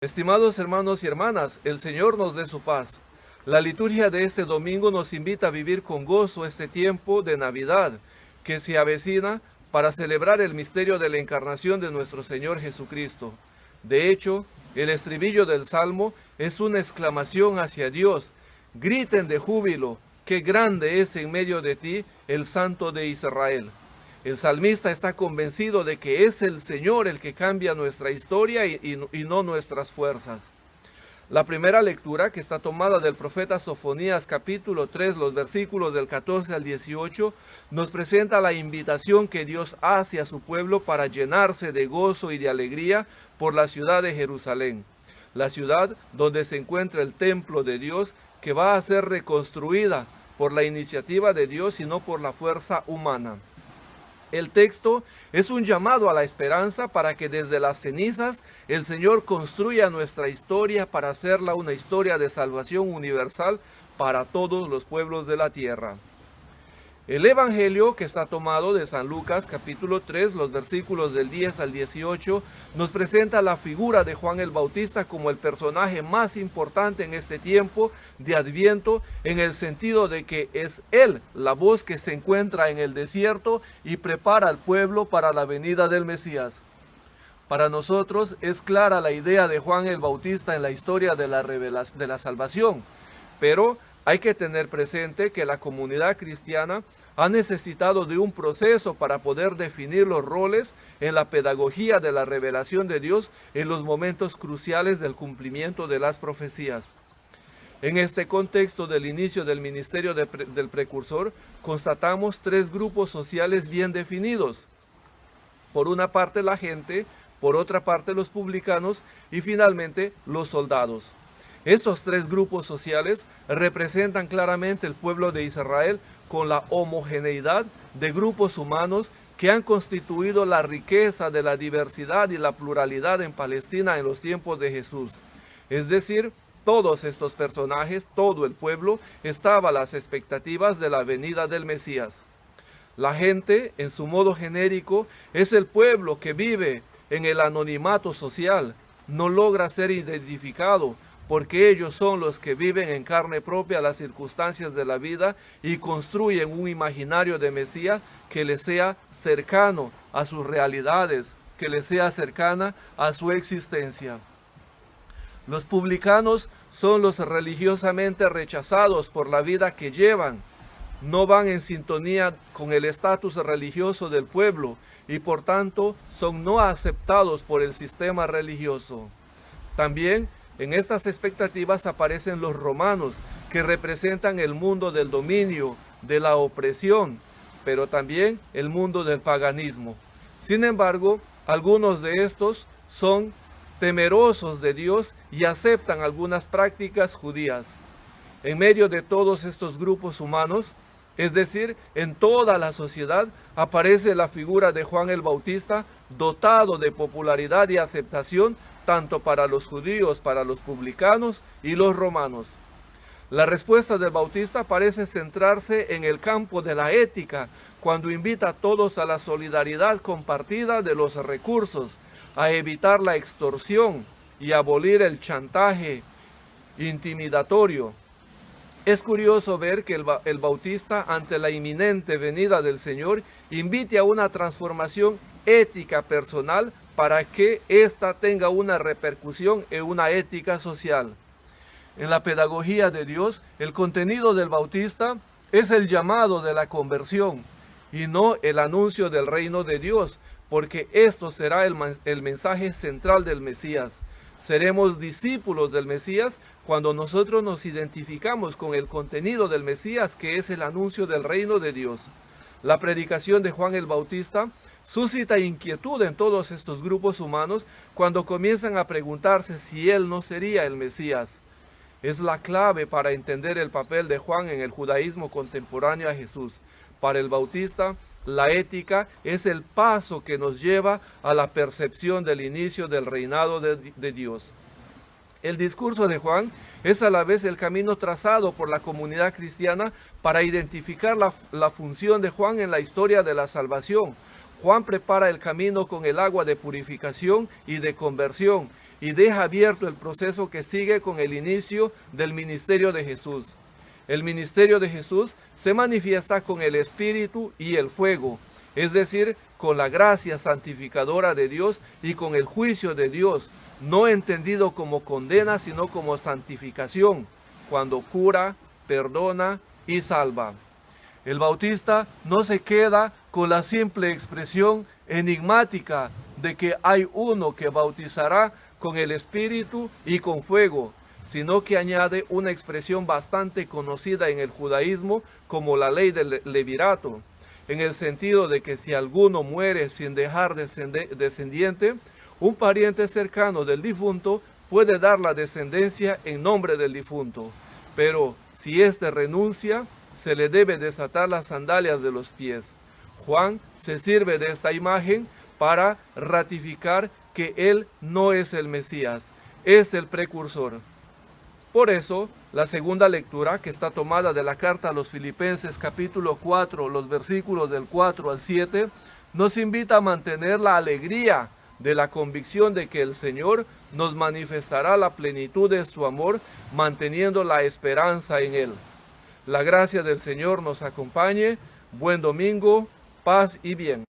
Estimados hermanos y hermanas, el Señor nos dé su paz. La liturgia de este domingo nos invita a vivir con gozo este tiempo de Navidad que se avecina para celebrar el misterio de la encarnación de nuestro Señor Jesucristo. De hecho, el estribillo del Salmo es una exclamación hacia Dios. Griten de júbilo, qué grande es en medio de ti el Santo de Israel. El salmista está convencido de que es el Señor el que cambia nuestra historia y no nuestras fuerzas. La primera lectura, que está tomada del profeta Sofonías capítulo 3, los versículos del 14 al 18, nos presenta la invitación que Dios hace a su pueblo para llenarse de gozo y de alegría por la ciudad de Jerusalén, la ciudad donde se encuentra el templo de Dios, que va a ser reconstruida por la iniciativa de Dios y no por la fuerza humana. El texto es un llamado a la esperanza para que desde las cenizas el Señor construya nuestra historia para hacerla una historia de salvación universal para todos los pueblos de la tierra. El Evangelio, que está tomado de San Lucas capítulo 3, los versículos del 10 al 18, nos presenta la figura de Juan el Bautista como el personaje más importante en este tiempo de Adviento, en el sentido de que es él la voz que se encuentra en el desierto y prepara al pueblo para la venida del Mesías. Para nosotros es clara la idea de Juan el Bautista en la historia de la salvación, pero hay que tener presente que la comunidad cristiana ha necesitado de un proceso para poder definir los roles en la pedagogía de la revelación de Dios en los momentos cruciales del cumplimiento de las profecías. En este contexto del inicio del ministerio del precursor, constatamos tres grupos sociales bien definidos. Por una parte la gente, por otra parte los publicanos y finalmente los soldados. Estos tres grupos sociales representan claramente el pueblo de Israel con la homogeneidad de grupos humanos que han constituido la riqueza de la diversidad y la pluralidad en Palestina en los tiempos de Jesús. Es decir, todos estos personajes, todo el pueblo, estaba a las expectativas de la venida del Mesías. La gente, en su modo genérico, es el pueblo que vive en el anonimato social, no logra ser identificado, porque ellos son los que viven en carne propia las circunstancias de la vida y construyen un imaginario de Mesías que les sea cercano a sus realidades, que les sea cercana a su existencia. Los publicanos son los religiosamente rechazados por la vida que llevan, no van en sintonía con el estatus religioso del pueblo y por tanto son no aceptados por el sistema religioso. También en estas expectativas aparecen los romanos, que representan el mundo del dominio, de la opresión, pero también el mundo del paganismo. Sin embargo, algunos de estos son temerosos de Dios y aceptan algunas prácticas judías. En medio de todos estos grupos humanos, es decir, en toda la sociedad, aparece la figura de Juan el Bautista, dotado de popularidad y aceptación tanto para los judíos, para los publicanos y los romanos. La respuesta del Bautista parece centrarse en el campo de la ética, cuando invita a todos a la solidaridad compartida de los recursos, a evitar la extorsión y abolir el chantaje intimidatorio. Es curioso ver que el Bautista, ante la inminente venida del Señor, invite a una transformación ética personal para que ésta tenga una repercusión en una ética social. En la pedagogía de Dios, el contenido del Bautista es el llamado de la conversión y no el anuncio del reino de Dios, porque esto será el mensaje central del Mesías. Seremos discípulos del Mesías cuando nosotros nos identificamos con el contenido del Mesías, que es el anuncio del reino de Dios. La predicación de Juan el Bautista suscita inquietud en todos estos grupos humanos cuando comienzan a preguntarse si él no sería el Mesías. Es la clave para entender el papel de Juan en el judaísmo contemporáneo a Jesús. Para el Bautista, la ética es el paso que nos lleva a la percepción del inicio del reinado de Dios. El discurso de Juan es a la vez el camino trazado por la comunidad cristiana para identificar la función de Juan en la historia de la salvación. Juan prepara el camino con el agua de purificación y de conversión, y deja abierto el proceso que sigue con el inicio del ministerio de Jesús. El ministerio de Jesús se manifiesta con el Espíritu y el fuego, es decir, con la gracia santificadora de Dios y con el juicio de Dios, no entendido como condena, sino como santificación, cuando cura, perdona y salva. El bautista no se queda con la simple expresión enigmática de que hay uno que bautizará con el Espíritu y con fuego, sino que añade una expresión bastante conocida en el judaísmo como la ley del levirato, en el sentido de que si alguno muere sin dejar descendiente, un pariente cercano del difunto puede dar la descendencia en nombre del difunto, pero si éste renuncia, se le debe desatar las sandalias de los pies. Juan se sirve de esta imagen para ratificar que él no es el Mesías, es el precursor. Por eso, la segunda lectura, que está tomada de la carta a los Filipenses capítulo 4, los versículos del 4 al 7, nos invita a mantener la alegría de la convicción de que el Señor nos manifestará la plenitud de su amor, manteniendo la esperanza en Él. La gracia del Señor nos acompañe. Buen domingo, paz y bien.